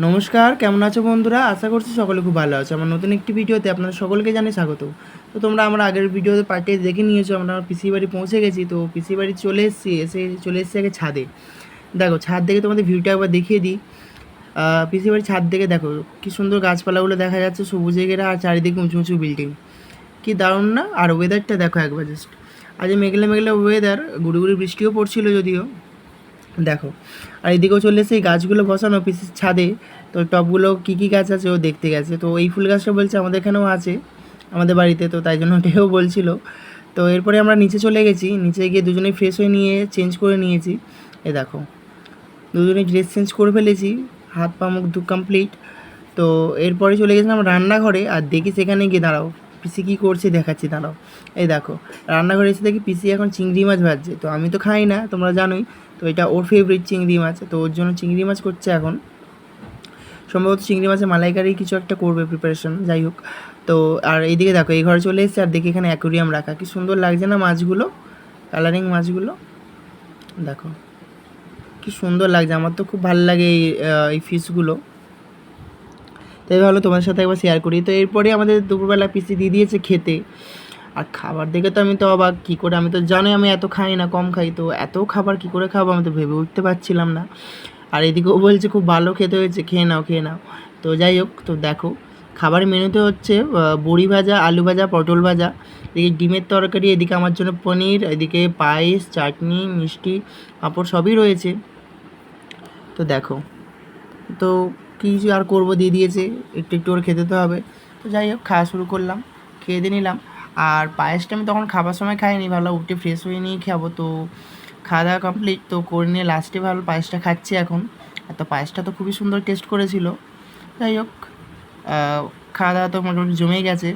নমস্কার, কেমন আছো বন্ধুরা? আশা করছি সকলে খুব ভালো আছে। আমার নতুন একটি ভিডিওতে আপনাদের সকলকে জানাই স্বাগত। তো তোমরা আমার আগের ভিডিওতে পার্টে দেখে নিয়েছো, আমরা আমার পিসির বাড়ি পৌঁছে গেছি। তো পিসির বাড়ি চলে এসেছি আগে ছাদে। দেখো ছাদ থেকে তোমাদের ভিউটা একবার দেখিয়ে দিই। পিসির বাড়ির ছাদ থেকে দেখো কি সুন্দর গাছপালাগুলো দেখা যাচ্ছে, সবুজে ঘেরা, আর চারিদিকে উঁচু উঁচু বিল্ডিং। কি দারুণ না? আর ওয়েদারটা দেখো একবার জাস্ট। আজ মেঘলা মেঘলা ওয়েদার, গুড়ি গুড়ি বৃষ্টিও পড়ছিল যদিও। দেখো, আর এদিকেও চলে এসে এই গাছগুলো বসানো পিসির ছাদে। তো টবগুলো কী কী গাছ আছে ও দেখতে গেছে। তো এই ফুল গাছটা বলছে আমাদের এখানেও আছে, আমাদের বাড়িতে, তো তাই জন্য ওটাও বলছিল। তো এরপরে আমরা নিচে চলে গেছি, নিচে গিয়ে দুজনেই ফ্রেশ হয়ে নিয়ে চেঞ্জ করে নিয়েছি। এ দেখো, দুজনেই ড্রেস চেঞ্জ করে ফেলেছি, হাত পা মুখ ধু কমপ্লিট। তো এরপরে চলে গেছিলাম রান্নাঘরে, আর দেখি সেখানে গিয়ে দাঁড়াও পিসি কী করছে দেখাচ্ছি, দাঁড়াও। এই দেখো, রান্নাঘরে এসে দেখি পিসি এখন চিংড়ি মাছ ভাজছে। তো আমি তো খাই না, তোমরা জানোই। তো এটা ওর ফেভারিট চিংড়ি মাছ, তো ওর জন্য চিংড়ি মাছ করছে এখন। সম্ভবত চিংড়ি মাছের মালাইকারি কিছু একটা করবে প্রিপারেশন, যাই হোক। তো আর এইদিকে দেখো, এই ঘরে চলে এসেছে, আর দেখি এখানে অ্যাকোরিয়াম রাখা, কি সুন্দর লাগছে না মাছগুলো, কালারিং মাছগুলো দেখো কি সুন্দর লাগছে। আমার তো খুব ভালো লাগে এই ফিশগুলো। তাই ভালো তোমাদের সাথে একবার শেয়ার করি। তো এরপরে আমাদের দুপুরবেলা পিসি দিয়ে দিয়েছে খেতে। আর খাবার দেখে তো আমি তো অবাক, কী করে, আমি তো জানোই আমি এত খাই না, কম খাই, তো এত খাবার কী করে খাবো আমি তো ভেবে উঠতে পারছিলাম না। আর এদিকেও বলছে খুব ভালো খেতে হয়েছে, খেয়ে নাও খেয়ে নাও। তো যাই হোক, তো দেখো খাবারের মেনুতে হচ্ছে বড়ি ভাজা, আলু ভাজা, পটল ভাজা, এদিকে ডিমের তরকারি, এদিকে আমার জন্য পনির, এদিকে পায়েস, চাটনি, মিষ্টি, পাঁপড় সবই রয়েছে। তো দেখো, তো কিছু আর করবো, দিয়ে দিয়েছে, একটু একটু করে খেতে তো হবে। তো যাই হোক, খাওয়া শুরু করলাম, খেয়ে দিয়ে নিলাম। আর পায়েসটা আমি তখন খাবার সময় খাইনি, ভালো উঠে ফ্রেশ হয়ে নিয়ে খাবো। তো খাওয়া দাওয়া কমপ্লিট তো করে নিয়ে লাস্টে ভালো পায়েসটা খাচ্ছি এখন। আর তো পায়েসটা তো খুবই সুন্দর টেস্ট করেছিল। যাই হোক, খাওয়া দাওয়া তো মোটামুটি জমেই গেছে।